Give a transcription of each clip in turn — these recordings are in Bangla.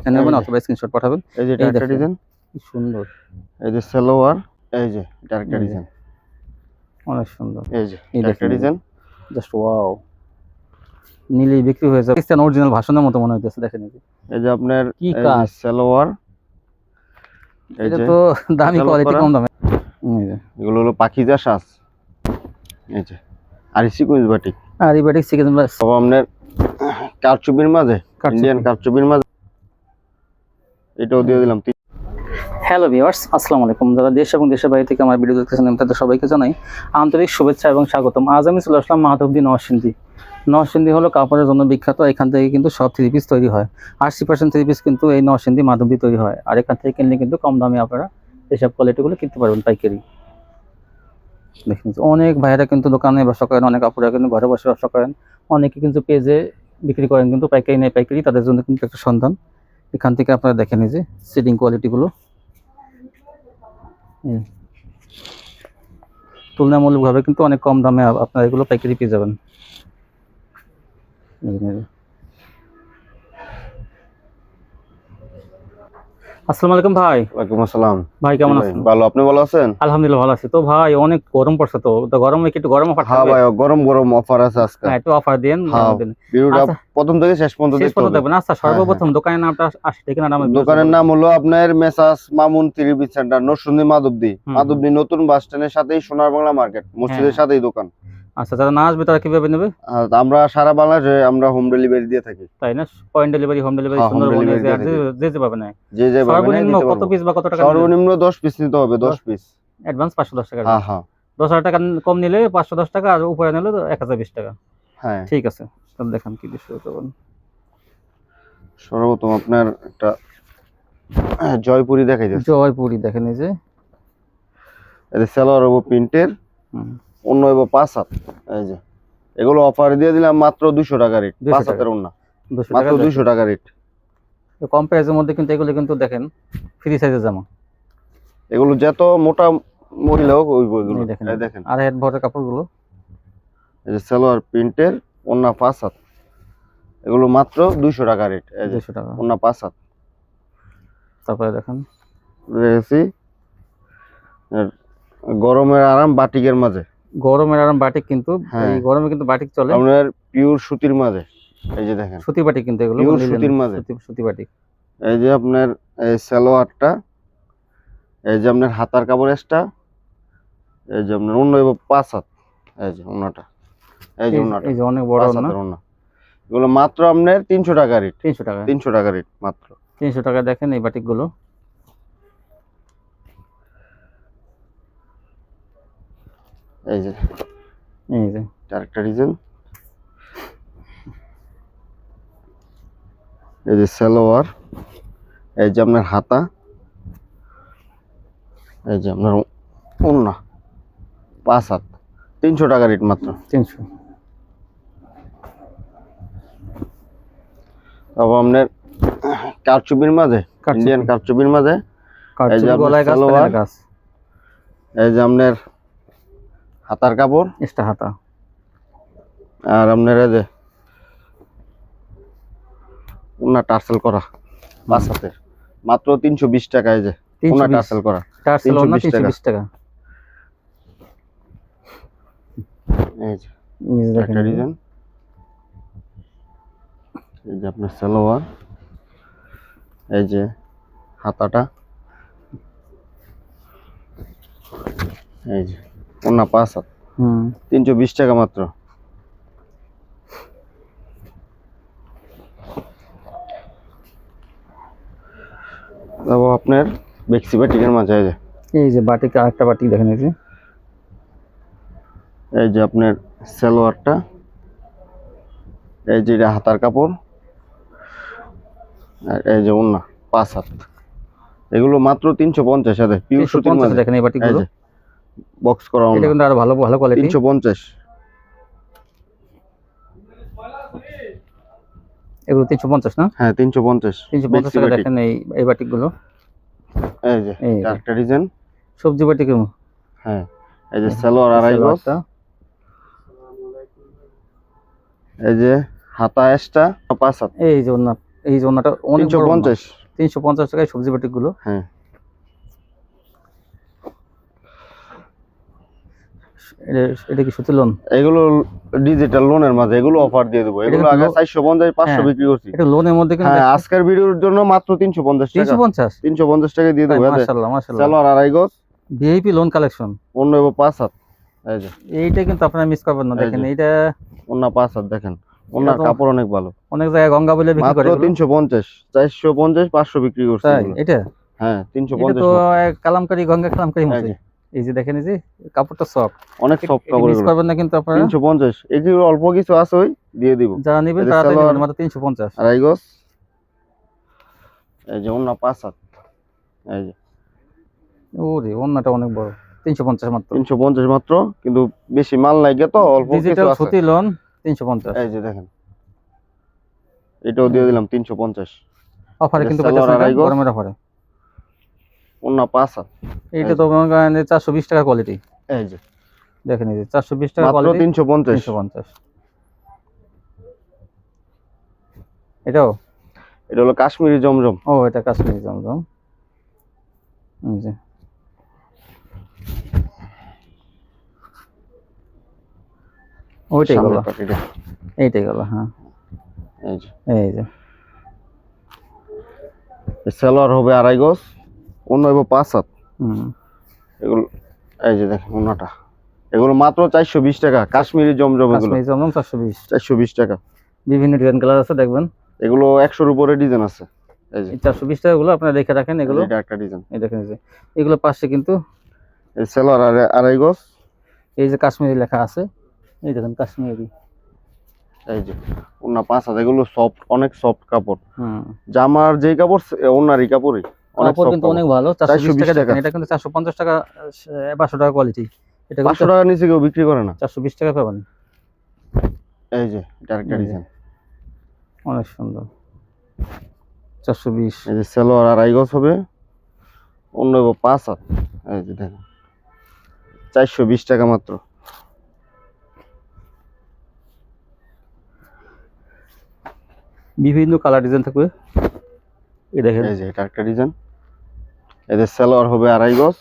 দেখে নেবেন অথবা স্ক্রিনশট পাঠাবেন। এই যে একটা ডিজাইন কি সুন্দর, এই যে সালোয়ার, এই যে এটা একটা ডিজাইন অনেক সুন্দর। এই যে একটা ডিজাইন জাস্ট ওয়াও, নিলে বিক্রি হয়ে যাবে। পাকিস্তান অরিজিনাল ভাষণের মতো মনে হইতেছে, দেখেন এই যে আপনার কি কাজ, সালোয়ার, এই এটা যে তো দামি কোয়ালিটি কম দামে। এগুলো হলো পাখিজা সাজ, এই যে আর সিকোয়েন্স বাটিক, আর এই বাটিক সিকোয়েন্স বাস সব আপনার কারচুপির মাঝে, ইন্ডিয়ান কারচুপির মাঝে, এটাও দিয়ে দিলাম। হ্যালো ভিউয়ার্স, আসসালামু আলাইকুম। যারা দেশ এবং দেশের বাইরে থেকে আমার ভিডিও দেখতেছেন আমি তাদের সবাইকে জানাই আন্তরিক শুভেচ্ছা এবং স্বাগতম। আজ আমি চলে আসলাম মাধবদী নরসিংদী। নরসিংদী হলো কাপড়ের জন্য বিখ্যাত। এখান থেকে কিন্তু সব থ্রি পিস তৈরি হয়, 80% থ্রি পিস কিন্তু এই নরসিংদী মাধবদী তৈরি হয়। আর এখান থেকে কিনলে কিন্তু কম দামে আপনারা এইসব কোয়ালিটিগুলো কিনতে পারবেন পাইকারি। দেখুন অনেক ভাইয়েরা কিন্তু দোকানে ব্যবসা করেন, অনেক আপুরা কিন্তু ঘরে বসে ব্যবসা করেন, অনেকে কিন্তু পেজে বিক্রি করেন, কিন্তু পাইকারি নেই পাইকারি, তাদের জন্য কিন্তু একটা সন্ধান। এখান থেকে আপনারা দেখেন এই যে সিটিং কোয়ালিটিগুলো তুলনামূলকভাবে কিন্তু অনেক কম দামে আপনারা এগুলো পাইকারি পেয়ে যাবেন। আসসালামু আলাইকুম ভাই। ওয়ালাইকুম আসসালাম ভাই কেমন আছেন? ভালো, আপনি ভালো আছেন? আলহামদুলিল্লাহ ভালো আছি। তো ভাই অনেক গরম পড়ছে, তো গরমে কি একটু গরম অফার? হ্যাঁ ভাই, গরম গরম অফার আছে আজকে। হ্যাঁ, একটু অফার দেন। ভিডিওটা প্রথম থেকে শেষ পর্যন্ত দেখবেন। আচ্ছা, সর্বপ্রথম দোকানের নামটা ঠিকানাটা আমার। দোকানের নাম হলো আপনার Messrs Mamun three piece centre, Narsingdi Madhabdi নতুন বাস স্ট্যান্ডের সাথেই সোনার বাংলা মার্কেট, মসজিদের সাথেই দোকান। আচ্ছা, যারা না আসবে তারা কিভাবে নেবে? আমরা সারা বাংলাদেশে আমরা হোম ডেলিভারি দিয়ে থাকি। তাই না? পয়েন্ট ডেলিভারি, হোম ডেলিভারি সুন্দরবনে যে পাবে না। যে সর্বনিম্ন কত পিস বা কত টাকা? সর্বনিম্ন 10 পিস নিতে হবে, 10 পিস। অ্যাডভান্স 510 টাকা। হ্যাঁ হ্যাঁ, 10,000 টাকা কম নিলে 510 টাকা, আর উপরে নিলে 1020 টাকা। হ্যাঁ ঠিক আছে, তাহলে দেখান কি বিষয় করবেন। সর্বপ্রথম আপনার একটা জয়পুরি দেখাই যাচ্ছে। জয়পুরি দেখেন, এই যে এটা সালোয়ার হবে প্রিন্টের, অন্য হবে 5 হাত। এই যে এগুলো অফার দিয়ে দিলাম মাত্র 200 টাকা রেট, 5 হাতের অন্য মাত্র 200 টাকা রেট। কম প্রাইসের মধ্যে কিন্তু এগুলো কিন্তু দেখেন ফ্রি সাইজের জামা। এগুলো যত মোটা মহিলা হোক ওই বইগুলো দেখেন। আর হেড ভরের কাপড়গুলো, এই যে সালোয়ার প্রিন্টের, অন্য 5 হাত, এগুলো মাত্র 200 টাকা রেট। এই যে 200 টাকা, অন্য 5 হাত। তারপরে দেখেন রেসি গরমের আরাম বাটিকের মাঝে। গরমের আরাম বাটিক, কিন্তু এই গরমে কিন্তু বাটিক চলে আপনার পিওর সুতির মাঝে। এই যে দেখেন সুতি বাটিক, কিন্তু এগুলো পিওর সুতির মাঝে, সুতি বাটিক। এই যে আপনার এই সালোয়ারটা, এই যে আপনার হাতার কাপড় এক্সট্রা, এই যে আপনার অন্য 5 হাত। এই যে অন্যটা, এই যে অন্যটা, এই যে অনেক বড় অন্য। এগুলো মাত্র আপনার 300 টাকা রেট। 300 টাকা রেট মাত্র 300 টাকা। দেখেন এই বাটিকগুলো, এই যে আরেকটা ডিজাইন, এই যে সালোয়ার, এই যে আপনার হাতা, এই যে আপনার ওন্না 5 হাত, 300 টাকা রেট মাত্র 300। তারপর আপনার কারচুপির মাঝে, ইন্ডিয়ান কারচুপির মাঝে, এই যে সালোয়ার, এই যে আপনার হাতার কাপড় এক্সট্রা হাতা, আর আপনার এই যে ওন্না টার্সেল করা 5 হাতের, মাত্র 320 টাকা। এই যে ওন্না টার্সেল করা 320 টাকা। এই যে একটা ডিজাইন, এই যে আপনার সালোয়ার, এই যে হাতাটা, এই যে ওন্না 5 হাত, 320 টাকা মাত্র। তারপর আপনার বেক্সি বাটিকের মাঝে, এই যে বাটিক, আরেকটা বাটিক দেখেন, এই যে আপনার সালোয়ারটা, এই যে এটা হাতার কাপড়, আর এই যে ওন্না 5 হাত, এগুলো মাত্র 350 সাথে পিওর সুতির মাঝে। দেখেন এই বাটিকগুলো বক্স করা, এটা কিন্তু আরো ভালো কোয়ালিটি, 350। এগুলো 350 না? হ্যাঁ 350 টাকা। দেখেন এই বাটিকগুলো, এই যে আরেকটা ডিজাইন সবজি বাটিক। হ্যাঁ, এই যে সালোয়ার আড়াই গজ, এই যে হাতা এক্সট্রা 5 হাত, এই যে ওন্না এই যে ওনাটা অনেক বড় ওড়না। 350। 350 টাকায় সবজি বাটিক গুলো। হ্যাঁ, এটা কি সুতি লোন? এগুলো ডিজিটাল লোনের মাঝে, এগুলো অফার দিয়ে দেবো। এগুলো আগে 450 500 হ্যাঁ, বিক্রি করছি। এটা লোনের মধ্যে কিন্তু হ্যাঁ, আজকের ভিডিওর জন্য মাত্র 350 টাকা। 350। 350 টাকা দিয়ে দেবো। মাশাআল্লাহ মাশাআল্লাহ, সালোয়ার আড়াই গজ, ভিআইপি লোন কালেকশন। অন্য 5 হাত। এই যে এইটা কিন্তু আপনারা মিস করবেন না, দেখেন এইটা অন্য 5 হাত দেখেন, ওনার তো কাপড় অনেক ভালো। অনেক জায়গায় গঙ্গা বলে বিক্রি করে মাত্র এগুলো। 350, 450 500 বিক্রি করছি তাই এগুলো। এটা হ্যাঁ, এটা 350 তো কালামকারী গঙ্গা কালামকারী এই মতো। যে এই যে দেখেন, এই যে কাপড়টা সফট, অনেক সফট কাপড় মিস এগুলো। করবেন না কিন্তু আপনারা। 350, এগুলো অল্প কিছু আছে, ওই দিয়ে দিব। যারা নেবেন এদের তাড়াতাড়ি সালোয়ার নেবেন, মাত্র 350। আড়াই গজ। এই যে অন্য 5 হাত। এই যে ওরে ওন্নাটা অনেক বড়, 350 মাত্র। 350 মাত্র, কিন্তু বেশি মাল নাই গে তো, অল্প কিছু ডিজিটাল আছে। সুতি লোন 350। এই যে দেখেন, এটাও দিয়ে দিলাম 350। অফারে এটা কিন্তু সালোয়ার পাইতেছেন, আড়াই এটা গজ। গরমের অফারে। অন্য 5 হাত। এইটা তো মনে করেন 420 টাকা কোয়ালিটি। এই যে দেখেন এই যে 420 টাকা মাত্র কোয়ালিটি, 350। 350। এটাও, এটা হলো কাশ্মীরি জমজম। ও এটা কাশ্মীরি জমজম। এই যে ওইটাই গেল, সামনের পাটিটা। এইটাই গেল। হ্যাঁ, এই যে এই যে সালোয়ার হবে আড়াই গজ, অন্য 5 হাত। হুম, এগুলো এই যে দেখেন অন্যটা, এগুলো মাত্র 420 টাকা। কাশ্মীরি জমজম, এগুলো কাশ্মীরি জমজম 420। 420 টাকা। বিভিন্ন ডিজাইন কালার আছে, দেখবেন। এগুলো 100-এর উপরে ডিজাইন আছে। এই যে এই 420 টাকা গুলো আপনারা দেখে রাখেন। এগুলো এটা একটা ডিজাইন। এই দেখেন, এই যে এগুলো পাশে কিন্তু এই সালোয়ার আড়াই গজ। এই যে কাশ্মীরি লেখা আছে, এই দেখেন কাশ্মীরি। এই যে অন্য 5 হাত। এগুলো সফট, অনেক সফট কাপড়। হুম, জামার যেই কাপড় ওনারই কাপড়ই অনেক কাপড় সফট কিন্তু কাপড়। অনেক ভালো। 420 টাকা 420 দেখেন, টাকা। এটা কিন্তু 450 টাকা, 500 টাকা কোয়ালিটি। এটা 500 টাকার নিচে কেউ বিক্রি করে না। 420 টাকা পাবেন। এই যে এটা একটা এই যে, ডিজাইন। অনেক সুন্দর। 420। এই যে সালোয়ার আড়াই গজ হবে, অন্য 5 হাত। এই যে দেখেন 420 টাকা মাত্র। বিভিন্ন কালার ডিজাইন থাকবে, এই দেখেন। এই যে এটা একটা ডিজাইন। এদের সালোয়ার হবে আড়াই গজ।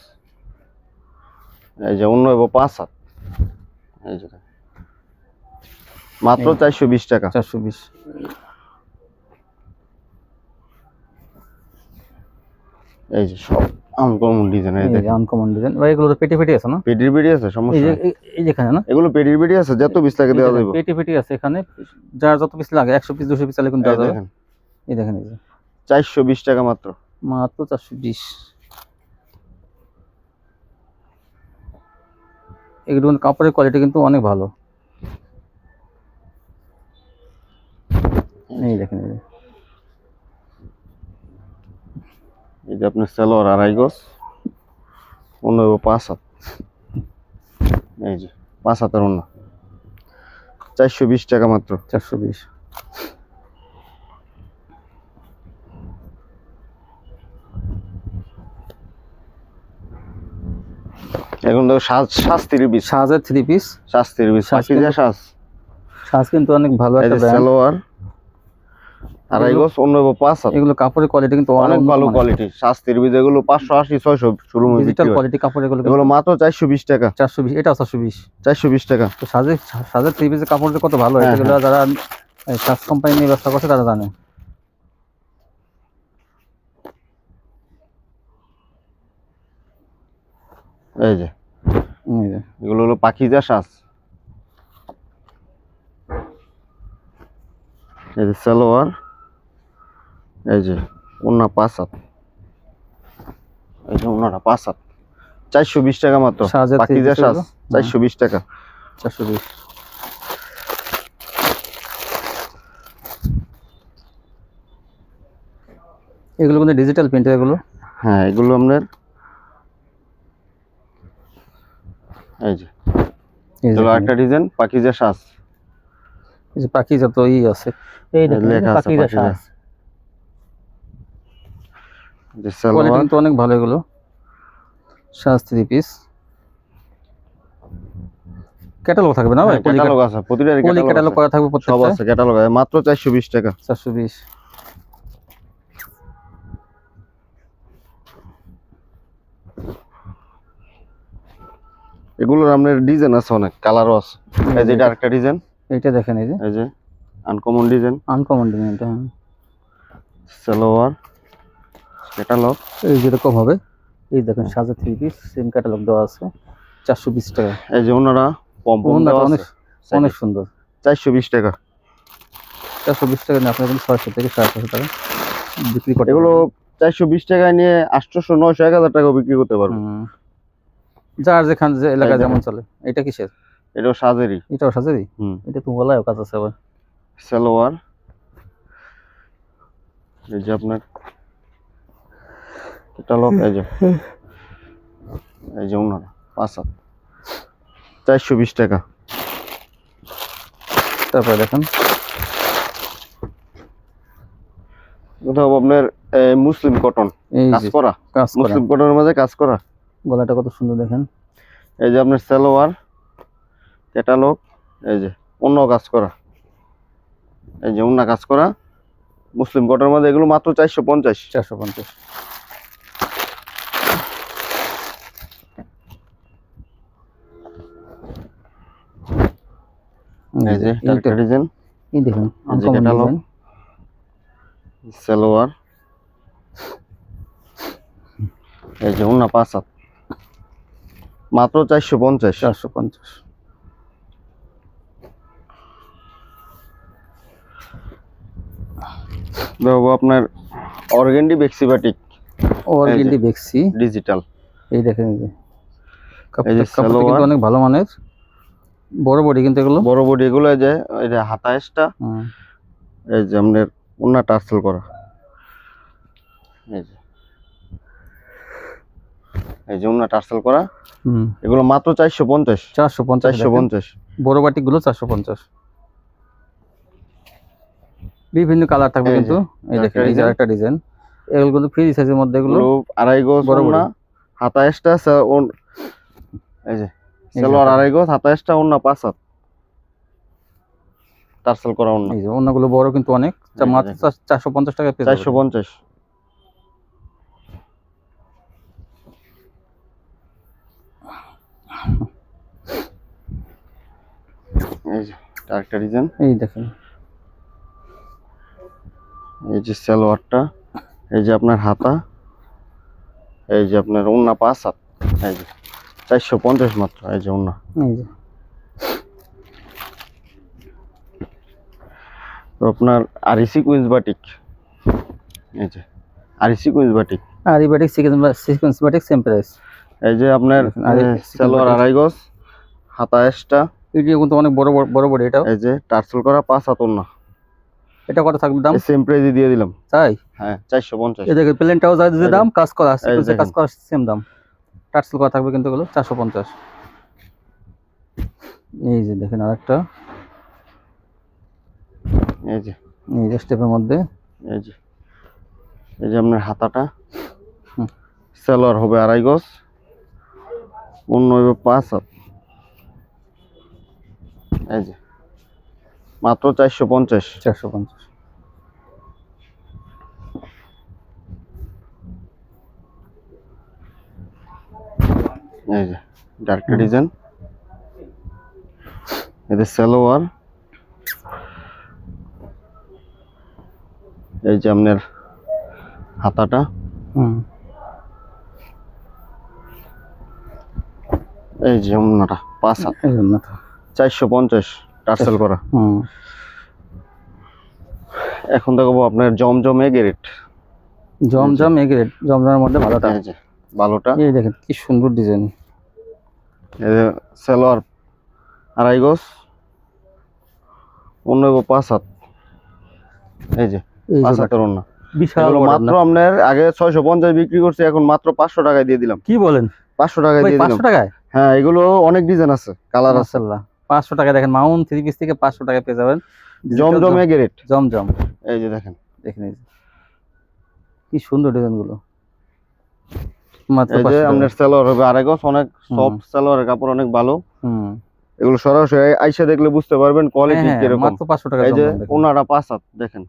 এই যে অন্য 5 হাত। এই যে দেখেন, মাত্র 420 টাকা। 420। এই যে সব আনকমন ডিজাইন। এই এই যে দেখেন আনকমন ডিজাইন ভাই, এগুলো তো পেটি পেটি আছে না? পেটির বেডি আছে, এই সমস্যা যে নাই। এই যেখানে না, এগুলো পেটির বেডি আছে, যত পিস লাগে দেওয়া যাবে। পেটি পেটি আছে এখানে, যার যত পিস লাগে 100 পিস 200 পিস চাইলে কিন্তু এই দেওয়া যাবে। দেখেন এই দেখেন, এই যে 420 টাকা মাত্র। মাত্র 420। এগুলো কাপড়ের কোয়ালিটি কিন্তু অনেক ভালো। এই দেখেন, এই যে এই যে আপনার সালোয়ার আড়াই গজ, অন্য 5 হাত। এই যে 5 হাতের অন্য 420 টাকা মাত্র। 420। এখন তো শাস্তির পিস, সাজের 3 পিস। শাস্তির পিস, সাজ পাকিজা কিন্তু- শাস। সাজ কিন্তু অনেক ভালো এই একটা যে ব্র্যান্ড। সালোয়ার আড়াই গজ, অন্য 5 হাত। এগুলো কাপড়ের কোয়ালিটি কিন্তু অনেক ভালো কোয়ালিটি। শাস্তির বীজ এগুলো 580 600 শুরু বিক্রি ডিজিটাল হয়। কোয়ালিটি কাপড়। এগুলো এগুলো মাত্র 420 টাকা। 420, এটাও 420। 420 টাকা। তো সাজের 3 পিসের কাপড় যে কত ভালো, হ্যাঁ, এগুলো যারা সাজ কোম্পানি নিয়ে ব্যবসা করছে তারা জানে। এই যে এই যে এগুলো হলো পাকিজা শাস। এই যে সালোয়ার, এই যে ওন্না 5 হাত। এই যে ওন্নাটা 5 হাত, 420 টাকা মাত্র। সাজের পাকিজা 3 শাস পিস 420 টাকা। 420। এগুলো কিন্তু ডিজিটাল প্রিন্টের এগুলো। হ্যাঁ, এগুলো আপনার এই যে এই যে এগুলো একটা ডিজাইন পাকিজা শাস। এই যে পাকিজা তো আছে, এই দেখেন লেখা আছে পাকিজা পাকিজা। সাজ। যে কোয়ালিটি সালোয়ার কিন্তু অনেক ভালো এগুলো। সাজ 3 পিস। ক্যাটালগ থাকবে না ভাই? ক্যাটালগ আছে, প্রতিটারই পলি ক্যাটালগ ক্যাটালগ করা থাকবে সব প্রত্যেকটা। আছে, ক্যাটালগ আছে। মাত্র 420 টাকা। 420। এগুলোর আপনার ডিজাইন আছে, অনেক কালারও আছে। এই যে এটা আরেকটা ডিজাইন, এইটা দেখেন, এই যে আনকমন ডিজাইন, আনকমন ডিজাইন এটা। সালোয়ার ক্যাটালগ। এই যেরকম হবে, এই দেখেন সাজা 3 পিস সেম ক্যাটালগ দেওয়া আছে, 420 টাকা। এই যে ওনারা পম্পম ওনাটা দেওয়া অনেক আছে, অনেক সুন্দর। 420 টাকা। 420 টাকা নিয়ে আপনার কিন্তু 600 থেকে 750 টাকা বিক্রি করতে এগুলো পারবেন। 420 টাকায় নিয়ে 800, 900, 1000 টাকা বিক্রি করতে পারবো। যার যেখানে যে এলাকায় এই যেমন দেখেন। চলে। এটা কিসের? এটাও সাজেরই। এটাও সাজেরই। এটা তো গলায়ও কাজ আছে আবার। সালোয়ার, এই যে আপনার ক্যাটালগ, এই যে ওনারা 5 হাত, 420 টাকা। তারপরে দেখেন কোথাও আপনার মুসলিম কটন এই কাজ যে করা, কাজ করা, মুসলিম কটনের মধ্যে কাজ করা। গলাটা কত সুন্দর দেখেন। এই যে আপনার সালোয়ার ক্যাটালগ, এই যে অন্য কাজ করা, এই যে অন্য কাজ করা মুসলিম কটনের মধ্যে, এগুলো মাত্র 450। 450। এই যে এইটা ডিজাইন, এই দেখুন এই যে আনকমন ক্যাটালগ, ডিজাইন। সালোয়ার, এই যে অন্য 5 হাত, মাত্র 450। 450। দেখো আপনার অর্গেন্ডি বেক্সি বাটিক অর্গেন্ডি বেক্সি ডিজিটাল। এই দেখেন, এই যে এই যে কাপড়টা কিন্তু সালোয়ার, অনেক ভালো মানের, বড় বডি কিন্তু এগুলো। বড় বডি এগুলো, এই যে হাতায়সটা, এই যে আপনার ওন্না টার্সেল করা, এই যে ওন্না টার্সেল করা, এগুলো মাত্র 450। 450। 450 বড় বাটিক গুলো 450। বিভিন্ন কালার থাকবে এই যে, কিন্তু। এই দেখেন এই যে ডিজাইন। আরেকটা ডিজাইন, এগুলো কিন্তু ফ্রি সাইজের মধ্যে এগুলো। এগুলো 2.5 গজ বড় ওন্না, হাতায়সটা এই যে সালোয়ার 2.5 গজ, হাতায়সটা ওন্না 5 হাত, টার্সেল করা ওন্না। এই যে অন্যগুলো বড় কিন্তু অনেক, এই যে মাত্র 450 টাকা পেয়ে যাবেন। 450। এই যে আরেকটা ডিজাইন, এই দেখেন এই যে সালোয়ারটা, এই যে আপনার হাতা, এই যে আপনার ওন্না 5 হাত, এই যে 450 মাত্র। এই যে ওন্না, এই যে তো আপনার আরিসি কুইন্স বাটিক, এই যে আরিসি কুইন্স বাটিক, আর এই batik sequence batik same price. এই যে আপনার সালোয়ার 2.5 গজ, হাতায়সটা, এটিও কিন্তু অনেক বড় বড় বড়। এটাও এই যে টার্সেল করা 5 হাত ওন্না। এটা কত থাকবে দাম? সেম প্রাইসে দিয়ে দিলাম। তাই? হ্যাঁ 450। এই দেখেন প্লেনটাও যা যে দাম, কাজ করা আছে, দেখেন। কাজ করা সেম দাম, টার্সেল করা থাকবে কিন্তু এগুলো 450। এই যে দেখেন আরেকটা, এই যে স্টেপের মধ্যে। এই যে আপনার হাতাটা, সালোয়ার হবে 2.5 গজ, অন্য হবে 5 হাত, এই যে মাত্র 450। 450। এই যে ডার্ক ডিজাইন, এদের সালোয়ার, এই যে আপনার হাতাটা, এই যে ওন্নাটা 5 হাত, এই জন্য তো 450 টার্সেল করা। এখন দেখবো আপনার জমজম এগেরেট। জমজম এগ্রেড, জমজমের মধ্যে ভালোটা। এই যে ভালোটা, এই দেখেন কি সুন্দর ডিজাইন। এই যে সালোয়ার 2.5 গজ, অন্য 5 হাত, এই যে 5 হাতের ওন্না। বিশাল এগুলো বড় মাত্র না? আপনার আগে 650 বিক্রি করছি, এখন মাত্র 500 টাকায় দিয়ে দিলাম। কি বলেন? 500 টাকায় ভাই দিয়ে দিলাম। 500 টাকায়? হ্যাঁ এগুলো অনেক ডিজাইন আছে, কালার আছে। মাশাআল্লাহ 500 টাকায় দেখেন মাউন্ট 3 পিস থেকে 500 টাকায় পেয়ে যাবেন জমজম এগেরেট। জমজম। এই যে দেখেন, দেখেন এই যে কি সুন্দর ডিজাইন গুলো, মাত্র এই যে 500 টাকা। আপনার সালোয়ার হবে 2.5 গজ, অনেক সফট সালোয়ারের কাপড়, অনেক ভালো। এগুলো সরাসরি আইসা দেখলে বুঝতে পারবেন কোয়ালিটি কিরকম। মাত্র 500 টাকা। এই যে ওনারা 5 হাত দেখেন,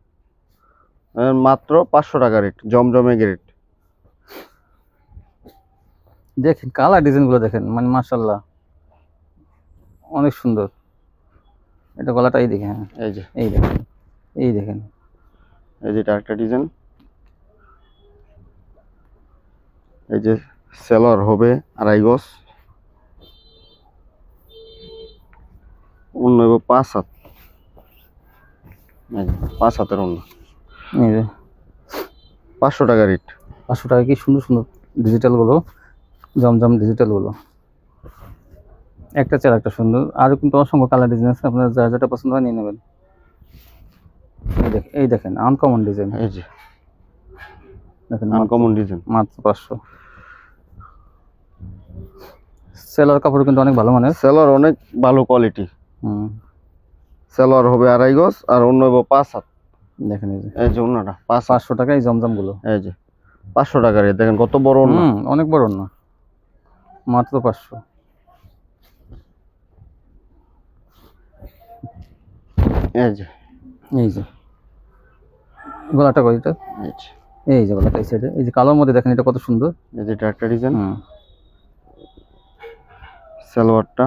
মাত্র 500 টাকা রেট, জমজম এগেরেট। দেখেন কালার ডিজাইন গুলো দেখেন, মানে মাশাআল্লাহ অনেক সুন্দর। এটা গলাটা এই দেখে, হ্যাঁ এই যে এই দেখেন, এই দেখেন। এই যে এটা একটা ডিজাইন। এই যে সেলর হবে 2.5 গজ, অন্য হবে 5 হাত। এই যে 5 হাতের অন্য, এই যে 500 টাকা রেট। 500 টাকা। কি সুন্দর সুন্দর ডিজিটাল গুলো, জমজম ডিজিটাল গুলো, একটা চার একটা সুন্দর। আরও কিন্তু অসংখ্য কালার ডিজাইন আছে, আপনার যা যেটা পছন্দ হয় নিয়ে নেবেন। এই দেখেন আনকমন ডিজাইন, এই যে দেখেন আনকমন ডিজাইন, মাত্র 500। সেলার কাপড় কিন্তু অনেক ভালো মানের। সেলর অনেক ভালো কোয়ালিটি। হুম, সেলর হবে 2.5 গজ আর অন্য হবে 5 হাত। দেখেন এই যে এই যে অন্যটা 5 হাত। 500 টাকা এই জমজম গুলো। এই যে 500 টাকা রেট, দেখেন কত বড় অন্য। অনেক বড় না, মাত্র 500। এই যে এই যে গলাটা কয়টা, এই যে এই যে গলাটা এই সাইডে, এই যে কালোর মধ্যে দেখেন এটা কত সুন্দর। এই যে এটা একটা ডিজাইন। হুম, সালোয়ারটা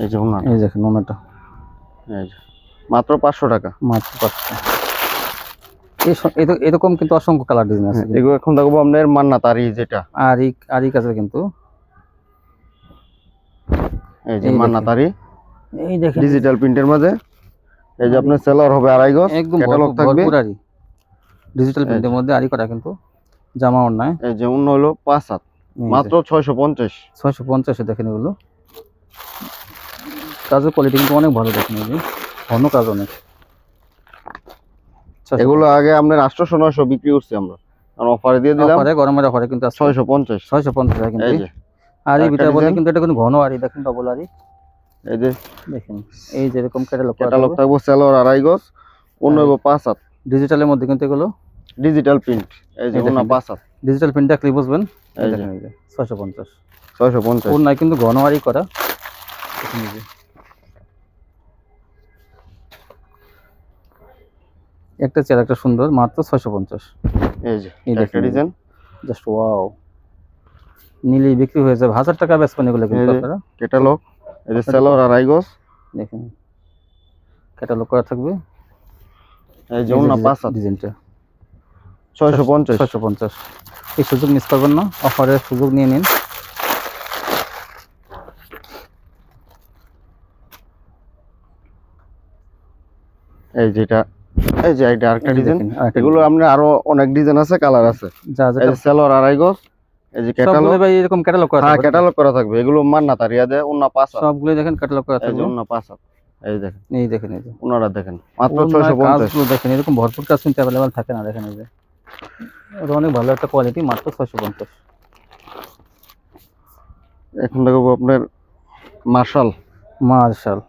এই যে ওনাটা, এই দেখেন ওনাটা এই যে মাত্র 500 টাকা। মাত্র 500। এরকম কিন্তু অসংখ্য কালার ডিজাইন আছে। এগুলো এখন দেখবো আপনার মান্নাতারি, যেটা আরি কাছে কিন্তু এই যে এই দেখেন। মান্নাতারি এই দেখেন ডিজিটাল প্রিন্টের মাঝে। এই যে আপনার সেলর হবে 2.5 গজ, একদম ক্যাটালগ থাকবে। ভরপুর আরি, ডিজিটাল প্রিন্টের মধ্যে আরি করা কিন্তু জামা অন্যায়। এই যে অন্য হলো 5 হাত, মাত্র 650। 650 দেখেন এগুলো। কাজের কোয়ালিটি কিন্তু অনেক ভালো, দেখেন এই যে ঘন কাজ অনেক। এগুলো আগে আপনার 800-900 বিক্রি করছি আমরা, আর অফারে দিয়ে দিলাম অফারে, গরমের অফারে কিন্তু 650। 650 টাকা কিন্তু। এই যে আরি একটা ভিতরে বলতে design। কিন্তু এটা কিন্তু ঘন আরি, দেখেন ডবল আরি এই যে দেখেন। এই যে এরকম ক্যাটালগ ক্যাটালগ থাকবো, সেলর 2.5 গজ, অন্য হলো 5 হাত, ডিজিটালের মধ্যে কিন্তু এগুলো ডিজিটাল প্রিন্ট। এই যে এই অন্য দেখেন। 5 হাত, ডিজিটাল প্রিন্টটা কি বুঝবেন, এই এই যে দেখেন এই যে 650। 650। ওর নাই কিন্তু ঘন আরি করা, দেখেন এই যে একটা চেয়ার একটা সুন্দর, মাত্র 650। এই যে এই একটা দেখেন ডিজাইন। জাস্ট ওয়াও, নিলে বিক্রি হয়ে যাবে 1000 টাকা বেচবেন এগুলো কিন্তু এই যে আপনারা। ক্যাটালগ, এই যে সেলর 2.5 গজ, দেখেন ক্যাটালগ করা থাকবে। এই যে অন্য 5 হাত, ডিজাইনটা 650। 650। এই সুযোগ মিস করবেন না, অফারের সুযোগ নিয়ে নিন। এই যেটা, এই যে এটা আরেকটা এই যে ডিজাইন। দেখেন, আরেকটা এগুলো আপনার আরো অনেক ডিজাইন আছে, কালার আছে। যা এই যেটা যে সেলর 2.5 গজ, এই যে ক্যাটালগ। সবগুলো ভাই এরকম ক্যাটালগ করা হ্যাঁ থাকবে। ক্যাটালগ করা থাকবে। এগুলো মান্নাতা রিয়া দেয়, অন্য 5 হাত। সবগুলো দেখেন ক্যাটালগ করা এই যে থাকবে। অন্য 5 হাত, এই দেখেন, এই দেখেন এই যে ওনারা দেখেন মাত্র ওনার 650। কাজগুলো দেখেন, এরকম ভরপুর কাজ কিন্তু অ্যাভেলেবল থাকে না। দেখেন এই যে এটা অনেক ভালো একটা কোয়ালিটি, মাত্র 650। এখন দেখবো আপনার মার্শাল। মার্শাল,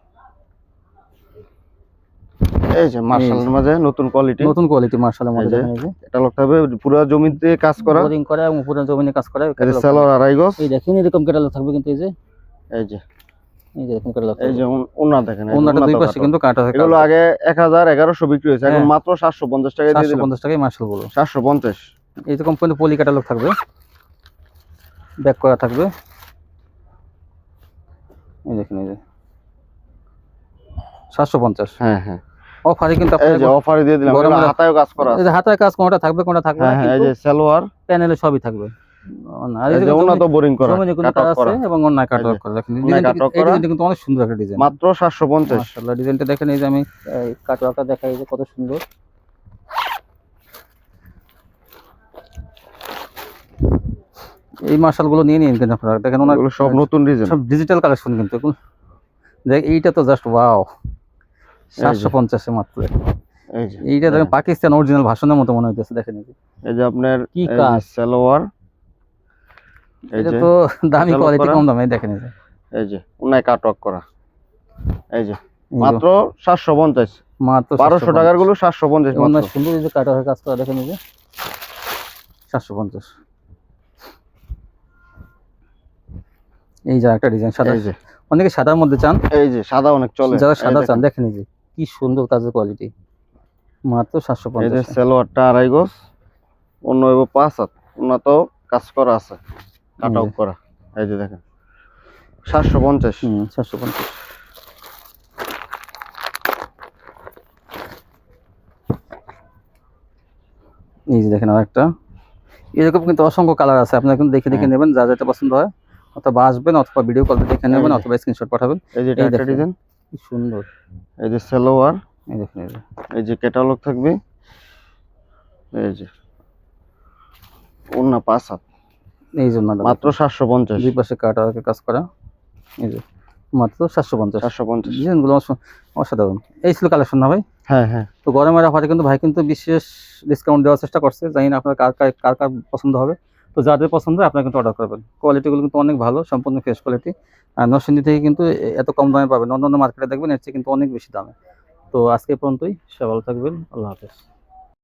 এই যে মার্শালের মাঝে নতুন কোয়ালিটি, নতুন কোয়ালিটি মার্শালের মধ্যে। এই যে দেখেন এই যে ক্যাটালগ থাকবে, পুরো জমিতে কাজ করা, বোরিং করা এবং পুরো জমিনে কাজ করা এই যে ক্যাটালগ। সেলর 2.5 গজ, এই দেখেন এরকম ক্যাটালগ থাকবে কিন্তু এই যে এই যে এরকম ক্যাটালগ। এই যে ওনা দেখেন, এই যে ওনাটা ওনা দুই তো পাশে কাটা। কিন্তু কাটা থাকে। এগুলো আগে 1000-1100 বিক্রি হয়েছে, এখন হ্যাঁ। মাত্র 750 টাকায় দিয়ে দিলাম। 750 টাকায় মার্শাল গুলো। 750। এরকম কিন্তু পলি ক্যাটালগ থাকবে, ব্যাক করা থাকবে। এই দেখেন এই যে 750। হ্যাঁ হ্যাঁ, অফারে কিন্তু এই যে অফারে দিয়ে দিলাম। এগুলো গরমের- হাতায়ও কাজ করা আছে। এই যে হাতের কাজ কোনটা থাকবে কোনটা থাকবে না, হ্যাঁ হ্যাঁ, এই কিন্তু যে সালোয়ার, প্যানেলে সবই থাকবে। আর এই যে ওনা তো বোরিং করা, জমিনে কিন্তু কাট কাজ অফ করা, আছে এবং অন্য কাটওয়ার্ক করা। দেখেন অন্যায় cut off এই করা। ডিজাইনটা কিন্তু অনেক সুন্দর একটা ডিজাইন। মাত্র 750। মাশাআল্লাহ, ডিজাইনটা দেখেন। এই যে আমি কাটওয়ার্কটা দেখাই, এই যে কত সুন্দর। এই মার্শালগুলো নিয়ে নিন কিন্তু আপনারা। দেখেন ওনার এগুলো সব নতুন ডিজাইন। সব ডিজিটাল কালেকশন কিন্তু এগুলো। দেখ এইটা তো জাস্ট ওয়াও, 750 মাত্র। এই যে এইটা দেখেন পাকিস্তান অরিজিনাল ভাষণের মতো মনে হইতেছে। দেখেন এই যে আপনার কি এই যে কাজ। সালোয়ার, এই এটা যে তো দামি কাটালগ কোয়ালিটি, করা। কম দামে। দেখেন এই যে এই যে ওনায় কাট অফ করা, এই যে এই যে, মাত্র 750। মাত্র 1200 টাকার গুলো 750 অন্য মাত্র। সুন্দর এই যে কাটওয়ার্কের কাজ করা। দেখেন এই যে 750। এই যে একটা ডিজাইন সাদা, এই যে অনেকে সাদার মধ্যে চান, এই যে সাদা অনেক চলে, যারা এই সাদা চান দেখেন। দেখেন এই যে কি সুন্দর কাজের কোয়ালিটি, মাত্র এই যে 750। সালোয়ারটা 2.5 গজ, অন্য হইব 5 হাত, ওনা তো কাজ করা আছে, কাট অফ করা। এই যে দেখেন 750। 750। এই যে দেখেন আরেকটা, এরকম কিন্তু অসংখ্য কালার আছে, আপনারা কিন্তু দেখে দেখে নেবেন, যা যেটা পছন্দ হয় অথবা আসবেন অথবা ভিডিও কলে দেখে নেবেন অথবা স্ক্রিনশট পাঠাবেন। এই যে এই একটা দেখেন ডিজাইন, কি সুন্দর, এই যে সালোয়ার, এই দেখেন এই যে এই যে ক্যাটালগ থাকবে, এই যে ওন্না 5 হাত, এই জন্য মাত্র 750। দুই পাশে কাজ করা, এই যে মাত্র 750। 750। ডিজাইনগুলো অসাধারণ। এই ছিল কালেকশন না ভাই? হ্যাঁ হ্যাঁ। তো গরমের অফারে কিন্তু ভাই কিন্তু বিশেষ ডিসকাউন্ট দেওয়ার চেষ্টা করছে, জানি না আপনার কার পছন্দ হবে। তো যাদের পছন্দ হয় আপনারা কিন্তু অর্ডার করবেন। কোয়ালিটিগুলো কিন্তু অনেক ভালো, সম্পূর্ণ ফ্রেশ কোয়ালিটি। আর নরসিংদী থেকে কিন্তু এত কম দামে পাবেন, অন্যান্য মার্কেটে দেখবেন এর চেয়ে কিন্তু অনেক বেশি দামে। তো আজকে এই পর্যন্তই, সবাই ভালো থাকবেন, আল্লাহ হাফেজ।